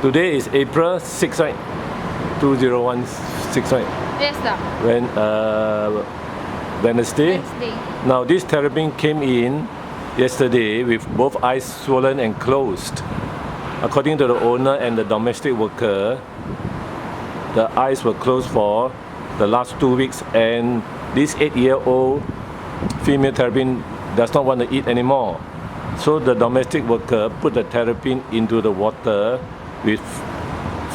Today is April 6, right? 2016, right? Yes, sir. When Wednesday. Wednesday. Now this terrapin came in yesterday with both eyes swollen and closed. According to the owner and the domestic worker, the eyes were closed for the last 2 weeks, and this 8-year-old female terrapin does not want to eat anymore. So the domestic worker put the terrapin into the water with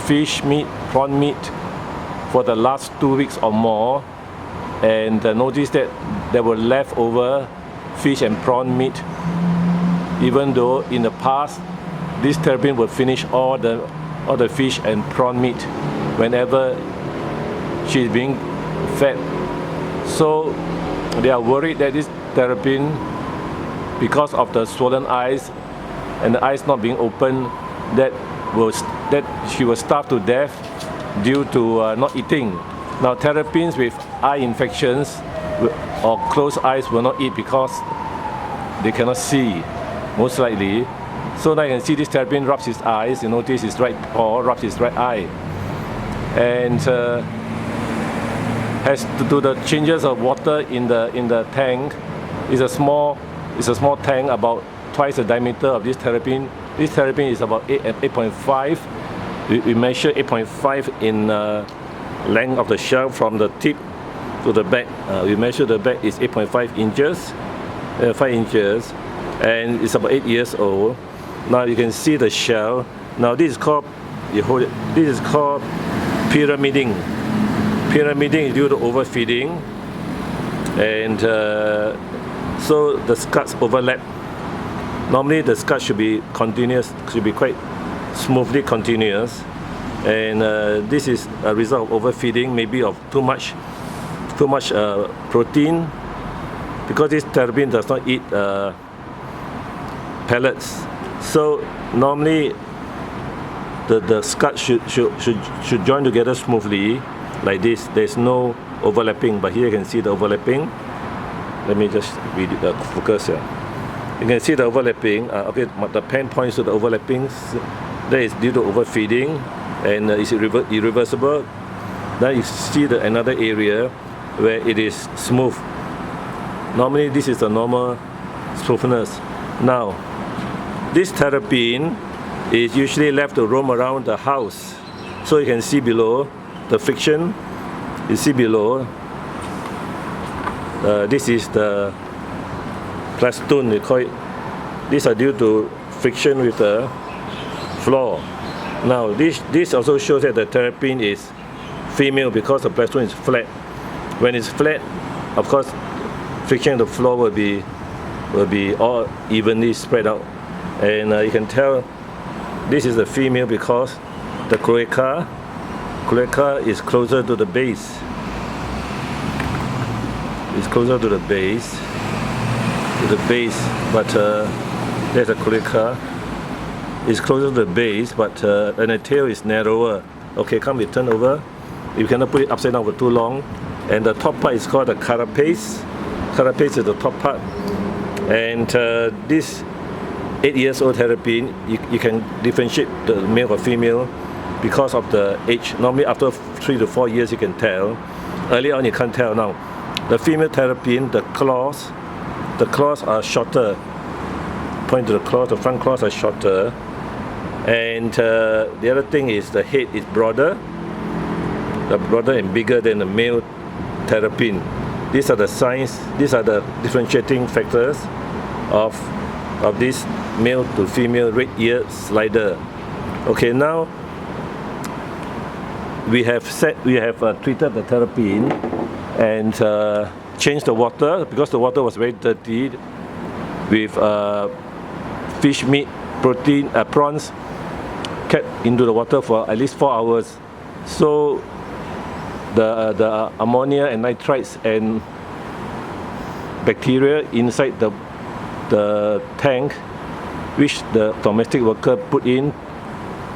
fish meat, prawn meat for the last 2 weeks or more, and noticed that there were leftover fish and prawn meat, even though in the past this terrapin would finish all the fish and prawn meat whenever she's being fed. So they are worried that this terrapin, because of the swollen eyes and the eyes not being open, that she will starve to death due to not eating. Now terrapins with eye infections or closed eyes will not eat because they cannot see, most likely. So now you can see this terrapin rubs his eyes. You notice his right paw rubs his right eye, and has to do the changes of water in the tank. It's a small tank, about twice the diameter of this terrapin. This terrapin is about 8.5. We measure 8.5 in length of the shell from the tip to the back. We measure the back is 8.5 inches, 5 inches, and it's about 8 years old. Now you can see the shell. Now this is called, this is called pyramiding. Pyramiding is due to overfeeding, and so the scutes overlap. Normally the scut should be continuous, should be quite smoothly continuous, and this is a result of overfeeding, maybe of too much protein, because this terrapin does not eat pellets. So normally the scut should join together smoothly like this. There's no overlapping, but here you can see the overlapping. Let me just focus here. You can see the overlapping. Okay, the pen points to the overlapping. That is due to overfeeding, and it's irreversible. Now you see another area where it is smooth. Normally this is the normal smoothness. Now this terrapin is usually left to roam around the house. So you can see below the friction. You see below. This is the plastun, we call it. These are due to friction with the floor. Now this also shows that the terrapin is female because the plastun is flat. When it's flat, of course, friction on the floor will be all evenly spread out, and you can tell this is the female because the cloaca is closer to the base. It's closer to the base, but there's a cloaca. It's closer to the base, but and the tail is narrower. Okay, come, we turn over. You cannot put it upside down for too long. And the top part is called the carapace. Carapace is the top part. And this 8-year-old terrapin, you can differentiate the male or female because of the age. Normally after 3 to 4 years you can tell. Early on you can't tell. Now the female terrapin, the claws are shorter. Point to the claws, the front claws are shorter. And the other thing is the head is broader and bigger than the male terrapin. These are the signs, these are the differentiating factors of this male to female red-eared slider. Okay, now we have treated the terrapin and changed the water because the water was very dirty with fish meat, protein, prawns kept into the water for at least 4 hours. So the ammonia and nitrites and bacteria inside the tank, which the domestic worker put in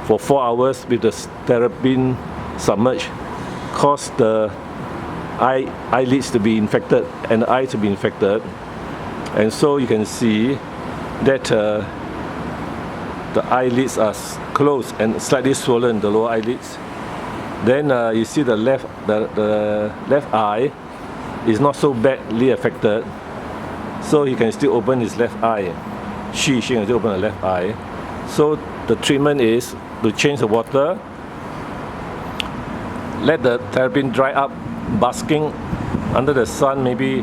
for 4 hours with the terrapin submerged, caused the eyelids to be infected and the eyes to be infected. And so you can see that the eyelids are closed and slightly swollen, the lower eyelids. Then you see the left eye is not so badly affected, so he can still open his left eye. She can still open the left eye. So the treatment is to change the water, let the terrapin dry up, basking under the sun maybe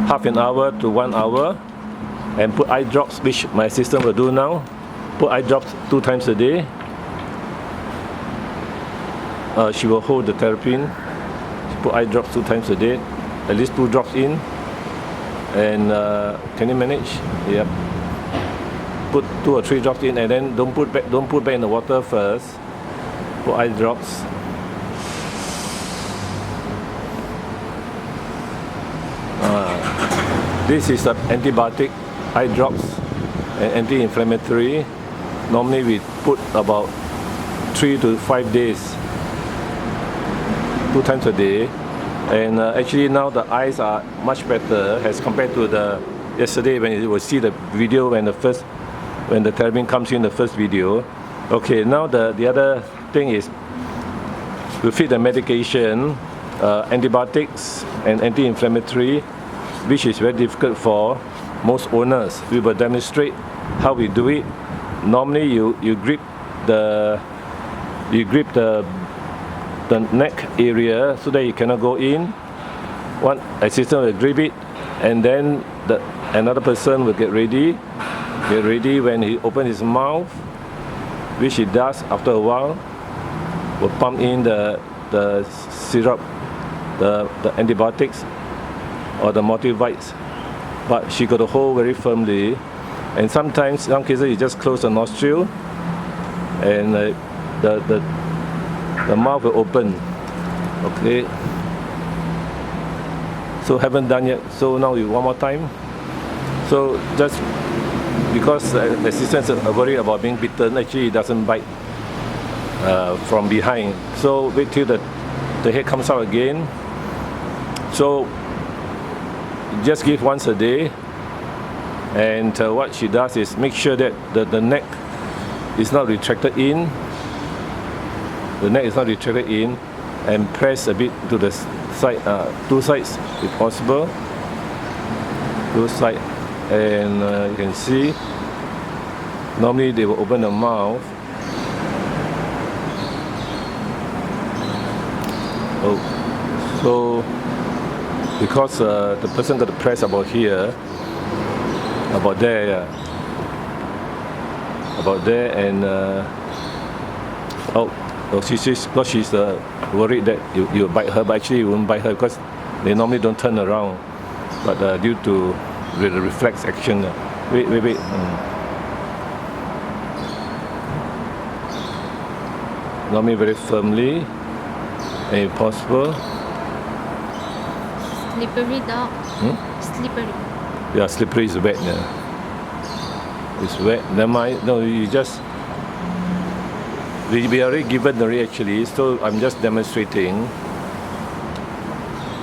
half an hour to 1 hour, and put eye drops, which my assistant will do now. Put eye drops 2 times a day. She will hold the terrapin. She put eye drops 2 times a day, at least 2 drops in. And can you manage? Yep. Put 2 or 3 drops in, and then don't put back in the water first. Put eye drops. This is an antibiotic, eye drops, and anti-inflammatory. Normally we put about 3 to 5 days, 2 times a day. And actually now the eyes are much better as compared to the yesterday when you will see the video when the terrapin comes in the first video. Okay, now the other thing is we feed the medication, antibiotics and anti-inflammatory, which is very difficult for most owners. We will demonstrate how we do it. Normally you grip the neck area so that you cannot go in. One assistant will grip it, and then another person will get ready when he opens his mouth, which he does after a while. Will pump in the syrup, the antibiotics or the multivites, but she got to hold very firmly. And sometimes, some cases, you just close the nostril, and the mouth will open. Okay. So haven't done yet. So now we one more time. So just because the assistants are worried about being bitten, actually it doesn't bite from behind. So wait till the head comes out again. So just give once a day, and what she does is make sure that the neck is not retracted in. The neck is not retracted in, and press a bit to the side, 2 sides if possible. 2 sides, and you can see. Normally they will open the mouth. Oh, so because the person got to press about here, about there, yeah. About there, and she's worried that you bite her, but actually you won't bite her because they normally don't turn around. But due to the reflex action, wait. Normally very firmly, and if possible. Slippery dog. Slippery. Yeah, slippery is wet. Yeah. It's wet. Never mind. No, you just. We already given already actually, so I'm just demonstrating.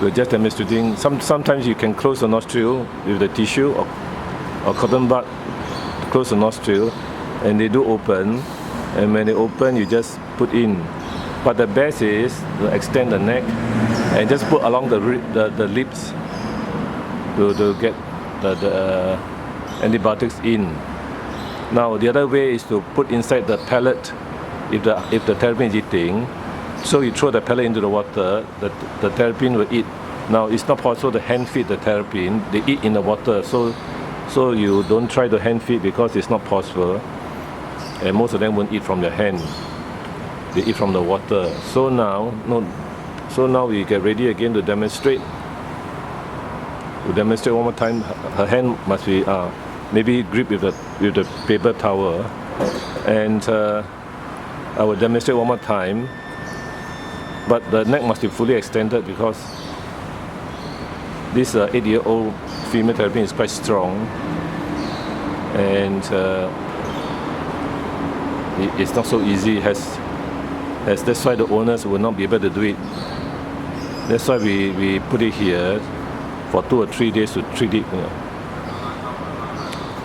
We're just demonstrating. Sometimes you can close the nostril with the tissue or cotton bud. Close the nostril, and they do open. And when they open, you just put in. But the best is to extend the neck and just put along the lips to get the antibiotics in. Now the other way is to put inside the pellet. If the terrapin is eating, so you throw the pellet into the water, the terrapin will eat. Now it's not possible to hand feed the terrapin. They eat in the water, so you don't try to hand feed because it's not possible. And most of them won't eat from your hand. They eat from the water. So now we get ready again to demonstrate. To demonstrate one more time. Her hand must be maybe grip with the paper towel, and I will demonstrate one more time. But the neck must be fully extended because this 8-year-old female terrapin is quite strong, and it's not so easy. That's why the owners will not be able to do it. That's why we put it here for 2 or 3 days to treat it.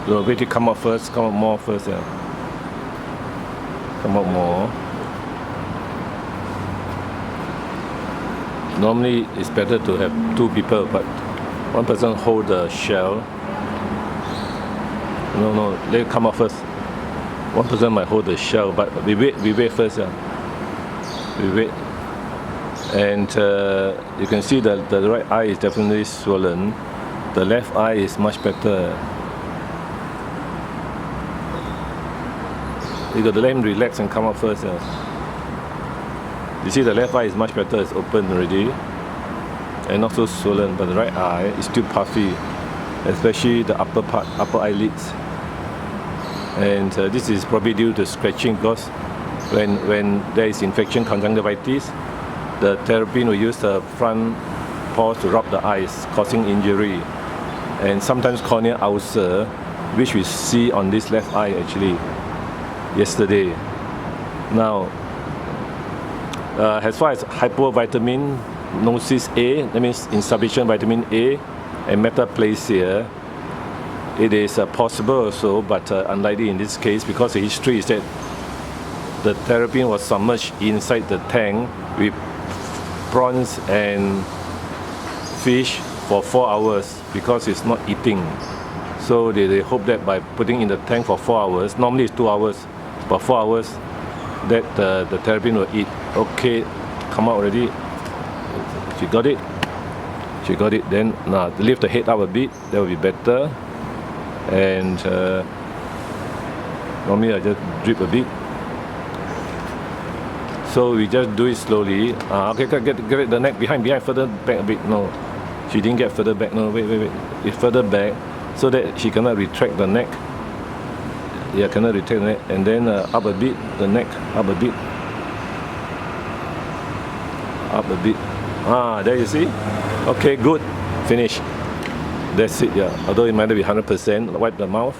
So wait to come out more first. Yeah. come out more. Normally it's better to have 2 people, but one person hold the shell. No, let it come out first. One person might hold the shell, but we wait first. We wait. And you can see that the right eye is definitely swollen. The left eye is much better. You got to let him relax and come out first. You see the left eye is much better, it's open already and not so swollen, but the right eye is still puffy, especially the upper part, upper eyelids. And this is probably due to scratching, because when there is infection, conjunctivitis, the terrapin will use the front paws to rub the eyes, causing injury. And sometimes corneal ulcer, which we see on this left eye actually yesterday. Now, as far as hypovitaminosis A, that means insufficient vitamin A and metaplasia, it is possible also, but unlikely in this case, because the history is that the terrapin was submerged inside the tank with prawns and fish for 4 hours because it's not eating. So they hope that by putting in the tank for 4 hours, normally it's 2 hours, but 4 hours, that the terrapin will eat. Okay, come out already. She got it. She got it. Then now lift the head up a bit. That will be better. And normally I just drip a bit. So we just do it slowly. Okay, get the neck behind, further back a bit. No, she didn't get further back. No, wait. It's further back so that she cannot retract the neck. Yeah, cannot retract the neck. And then up a bit, the neck up a bit. Up a bit. There you see. Okay, good. Finish. That's it. Yeah. Although it might not be 100%. Wipe the mouth.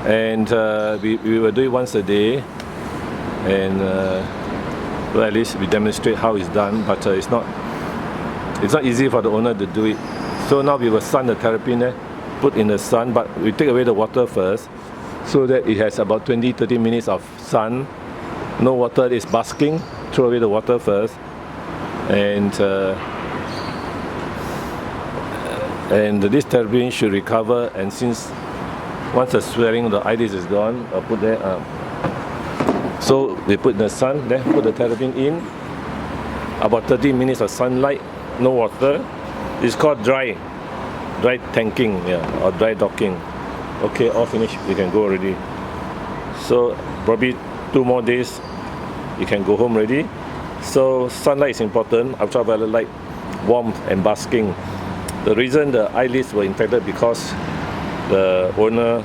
And we will do it once a day. And well, at least we demonstrate how it's done. But it's not easy for the owner to do it. So now we will sun the terrapin, put in the sun, but we take away the water first, so that it has about 20-30 minutes of sun. No water is basking. Throw away the water first. And this terrapin should recover, and since once the swelling of the eyelids is gone, I'll put that so we put in the sun, then put the terrapin in, about 30 minutes of sunlight, no water. It's called dry tanking, or dry docking. Okay, all finished, we can go already. So probably 2 more days you can go home already. So sunlight is important, ultraviolet light, warmth and basking. The reason the eyelids were infected because the owner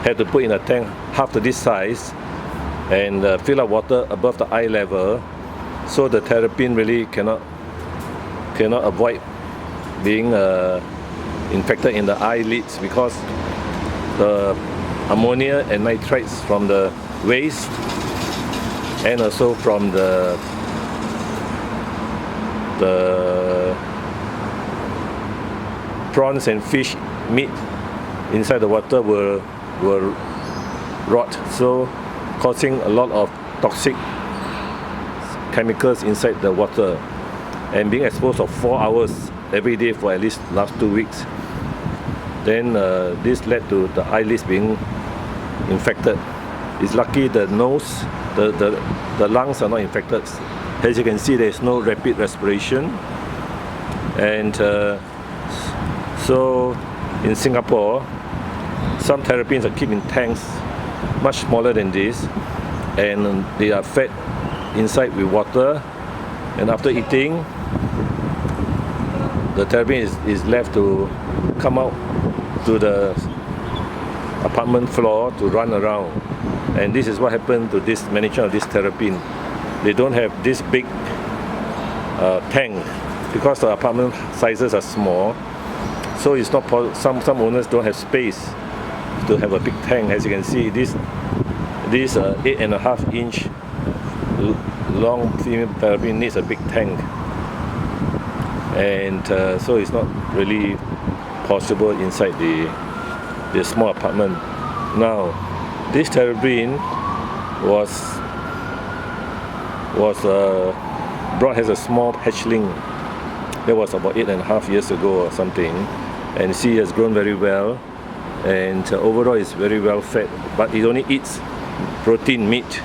had to put in a tank half to this size and fill up water above the eye level, so the terrapin really cannot avoid being infected in the eyelids, because the ammonia and nitrites from the waste and also from the prawns and fish meat inside the water will rot, so causing a lot of toxic chemicals inside the water, and being exposed for 4 hours every day for at least last 2 weeks. Then this led to the eyelids being infected. It's lucky the nose, the lungs are not infected. As you can see, there is no rapid respiration. And so in Singapore, some terrapins are kept in tanks much smaller than this, and they are fed inside with water, and after eating, the terrapin is left to come out to the apartment floor to run around. And this is what happened to this management of this terrapin. They don't have this big tank because the apartment sizes are small, so it's not some owners don't have space to have a big tank. As you can see, this 8.5 inch long female terrapin needs a big tank, and so it's not really possible inside the small apartment. Now this terrapin was brought as a small hatchling. That was about 8.5 years ago or something, and she has grown very well, and overall is very well fed. But it only eats protein, meat,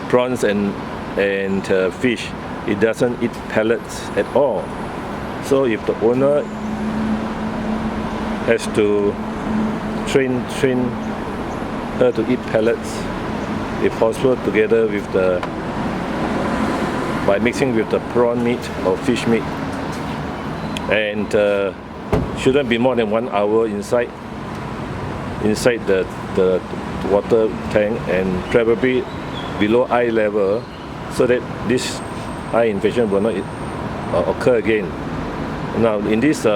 prawns, and fish. It doesn't eat pellets at all. So if the owner has to train her to eat pellets, if possible, together with by mixing with the prawn meat or fish meat, and shouldn't be more than 1 hour inside the water tank, and preferably below eye level, so that this eye infection will not occur again. Now, in this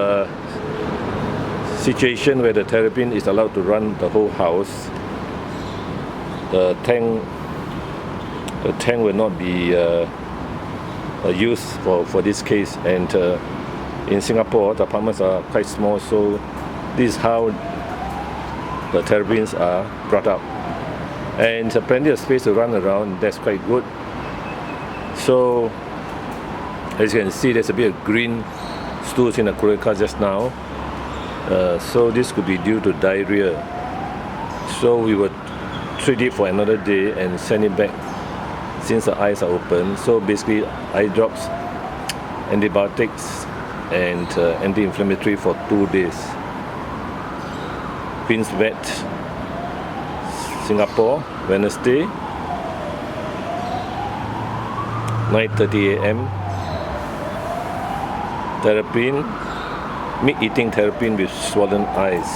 situation where the terrapin is allowed to run the whole house, the tank will not be used for this case. And in Singapore, the apartments are quite small, so this is how the terrapins are brought up, and plenty of space to run around. That's quite good. So as you can see, there's a bit of green stools in the cloaca just now. So this could be due to diarrhea. So we will treat it for another day and send it back since the eyes are open. So basically, eye drops, antibiotics, and anti-inflammatory for 2 days. Queen's Vet, Singapore, Wednesday, 9:30 a.m. Terrapin, meat-eating terrapin with swollen eyes.